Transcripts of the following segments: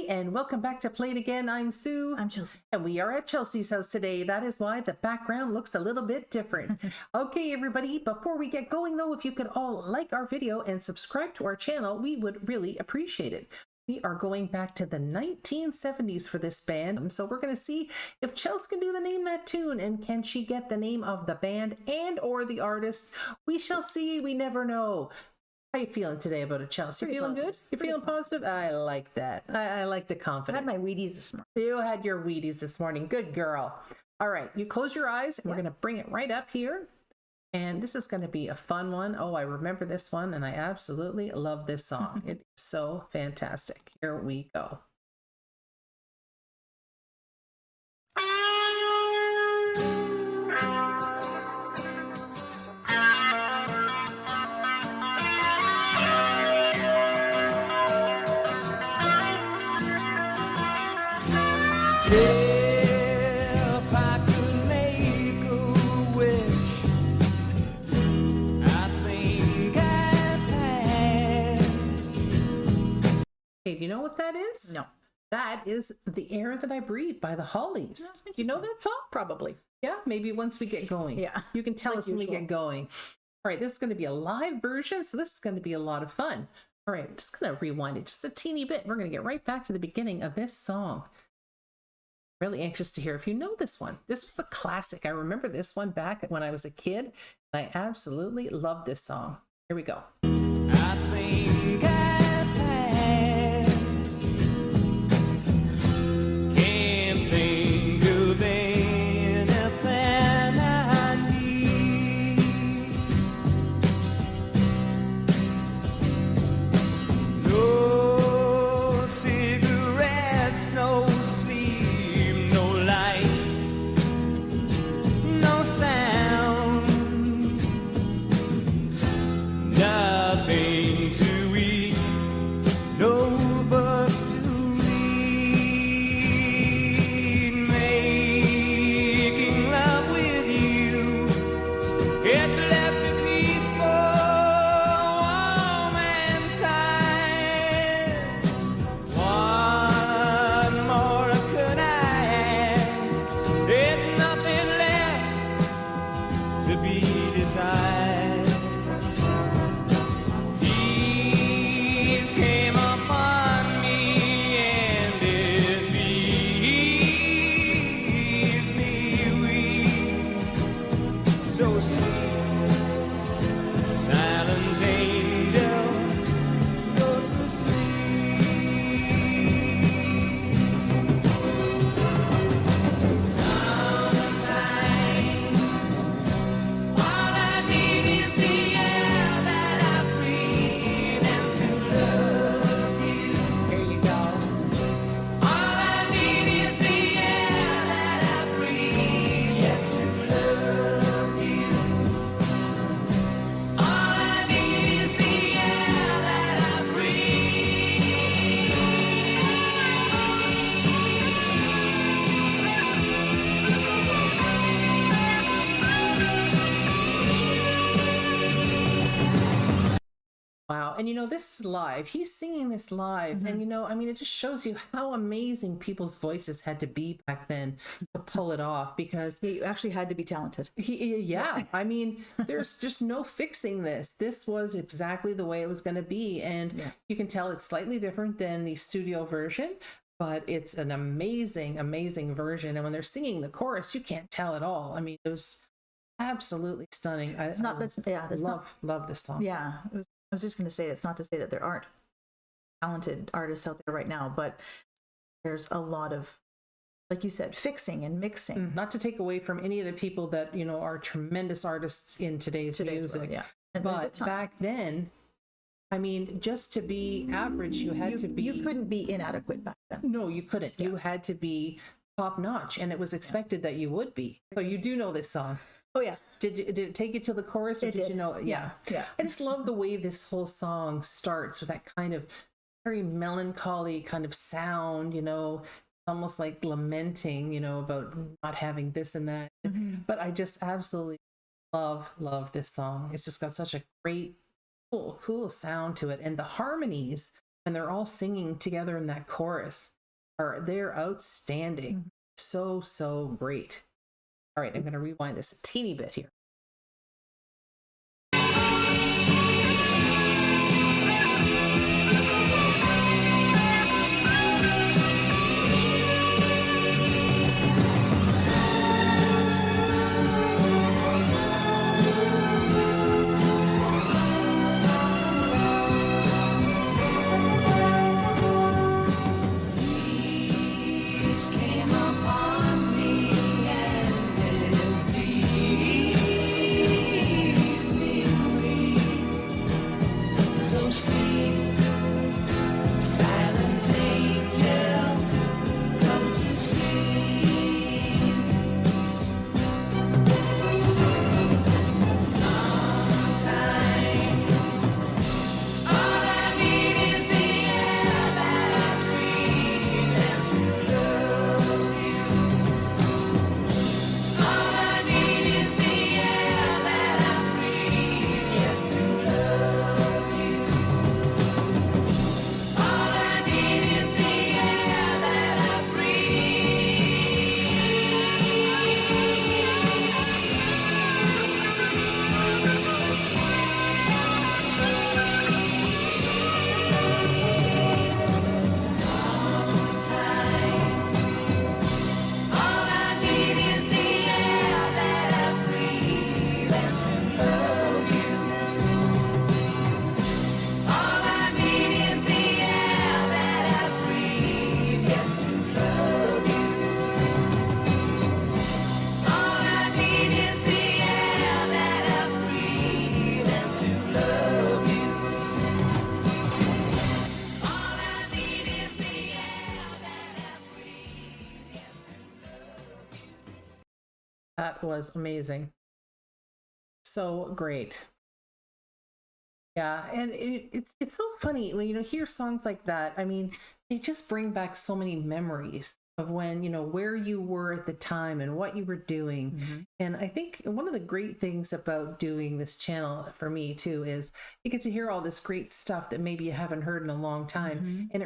everybody, and welcome back to Play It Again. I'm Sue. I'm Chelsea. And we are at Chelsea's house today. That is why the background looks a little bit different. Okay, everybody, before we get going though, if you could all like our video and subscribe to our channel, we would really appreciate it. We are going back to the 1970s for this band. So we're going to see if Chelsea can do the name that tune, and can she get the name of the band and or the artist? We shall see. We never know. How are you feeling today about it, Chelsea? You feeling good? You feeling positive? I like that. I like the confidence. I had my Wheaties this morning. You had your Wheaties this morning. Good girl. All right, you close your eyes, and we're going to bring it right up here. And this is going to be a fun one. Oh, I remember this one, and I absolutely love this song. It is so fantastic. Here we go. If I could make a wish, I think I'd pass. Hey, do you know what that is? No. That is The Air That I Breathe by the Hollies. Do you know that song? Probably. Yeah, maybe once we get going. Yeah. You can tell Like us when we usual. get going. All right, this is going to be a live version, so this is going to be a lot of fun. All right, I'm just going to rewind it just a teeny bit. We're going to get right back to the beginning of this song. Really anxious to hear if you know this one. This was a classic. I remember this one back when I was a kid. I absolutely love this song. Here we go. I think I'd pass. Can't think of anything I need. No cigarettes, no sleep, no light, no sound, nothing to eat, no books to read. Making love with you, it's left me peaceful, warm and tired. What more could I ask? There's nothing left to be desired. Peace came upon me, and it leaves me weak. So sweet, silent angel, go to sleep. Sometimes all I need is the air that I breathe, and to love you. Here you go. All I need is the air that I breathe, yes, to love you. All I need is the air that I Wow. And you know, this is live. He's singing this live. And you know, I mean, it just shows you how amazing people's voices had to be back then to pull it off, because Yeah, you actually had to be talented. yeah, I mean, there's just no fixing this. This was exactly the way it was going to be. And you can tell it's slightly different than the studio version, but it's an amazing, amazing version. And when they're singing the chorus, you can't tell at all. I mean, it was absolutely stunning. It's not that's that's not love this song. yeah. I was just gonna say it's not to say that there aren't talented artists out there right now, but there's a lot of, like you said, fixing and mixing. Not to take away from any of the people that, you know, are tremendous artists in today's music. world, yeah. And there's a But ton. back then, I mean, just to be average, you had to be. You couldn't be inadequate back then. No, you couldn't. Yeah. You had to be top notch, and it was expected that you would be. So you do know this song. Oh yeah. Did it take you to the chorus, or It did you did. know it? Yeah. I just love the way this whole song starts with that kind of very melancholy kind of sound, you know, almost like lamenting, you know, about not having this and that. But I just absolutely love this song. It's just got such a great, cool sound to it. And the harmonies, and they're all singing together in that chorus. they're outstanding. So great. All right, I'm going to rewind this a teeny bit here. Peace came upon me and it pleased me. So sweet, silent angel, come to sleep. Sometimes all I need is the air that I breathe and to love you. All I need is the air that I breathe, yes, to love you. All I need is the air that I All I need is the air that I breathe and to love you. All I need is the air that I breathe, yes, to love you. All I need is the air that I breathe and to love you. All I need is the air that I breathe, yes, to love you. That was amazing. So great. Yeah, and it's so funny when hear songs like that. I mean, they just bring back so many memories of when where you were at the time and what you were doing. And I think one of the great things about doing this channel for me too is you get to hear all this great stuff that maybe you haven't heard in a long time, and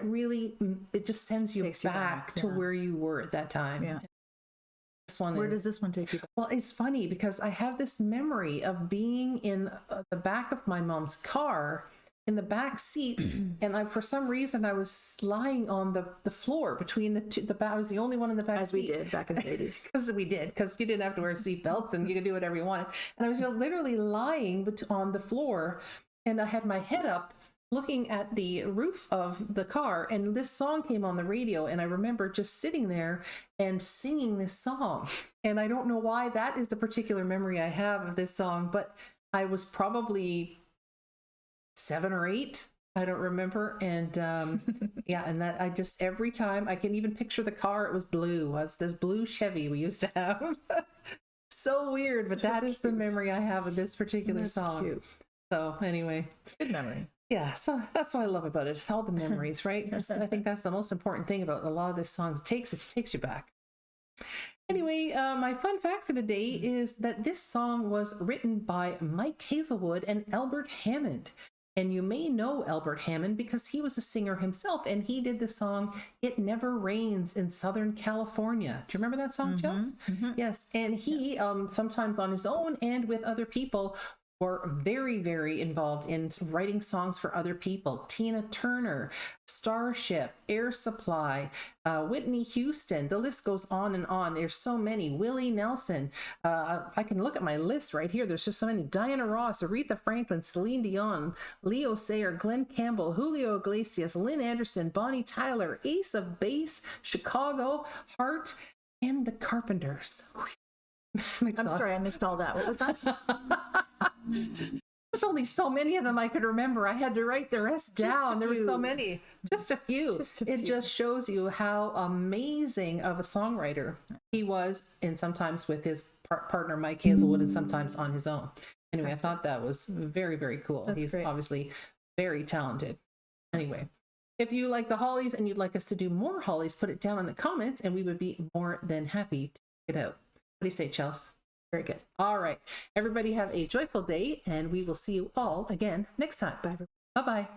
it just sends you Takes you back back, to yeah. where you were at that time. Yeah. This one Where is- does this one take you back? Well, it's funny because I have this memory of being in the back of my mom's car in the back seat, and for some reason I was lying on the floor between the two. I was the only one in the back As seat. we did back in the 80s. Because you didn't have to wear seatbelts and you could do whatever you wanted. And I was literally lying on the floor, and I had my head up looking at the roof of the car, and this song came on the radio, and I remember just sitting there and singing this song. And I don't know why that is the particular memory I have of this song, but I was probably 7 or 8. I don't remember. And yeah, and that I just, every time I can even picture the car, it was blue. It's this blue Chevy we used to have. So weird, but that is the memory I have of this particular That's song. cute. So anyway, Good memory. yeah, so that's what I love about it. All the memories, right? I think that's the most important thing about a lot of this song. It takes you back. Anyway, my fun fact for the day is that this song was written by Mike Hazelwood and Albert Hammond. And you may know Albert Hammond because he was a singer himself, and he did the song "It Never Rains in Southern California." Do you remember that song, Chels? Yes, and he sometimes on his own and with other people were very, very involved in writing songs for other people. Tina Turner, Starship, Air Supply, Whitney Houston, the list goes on and on. There's so many. Willie Nelson. I can look at my list right here. There's just so many. Diana Ross, Aretha Franklin, Celine Dion, Leo Sayer, Glenn Campbell, Julio Iglesias, Lynn Anderson, Bonnie Tyler, Ace of Base, Chicago, Heart, and the Carpenters. I'm sorry, I missed all that. What was that? There's only so many of them I could remember. I had to write the rest down. There were so many. Just a few. It just shows you how amazing of a songwriter he was, and sometimes with his partner Mike Hazelwood, and sometimes on his own. Anyway, I thought that was very, very cool. He's great. obviously very talented. Anyway, if you like the Hollies and you'd like us to do more Hollies, put it down in the comments, and we would be more than happy to check it out. What do you say, Chels? Very good. All right. Everybody have a joyful day, and we will see you all again next time. Bye. Bye-bye.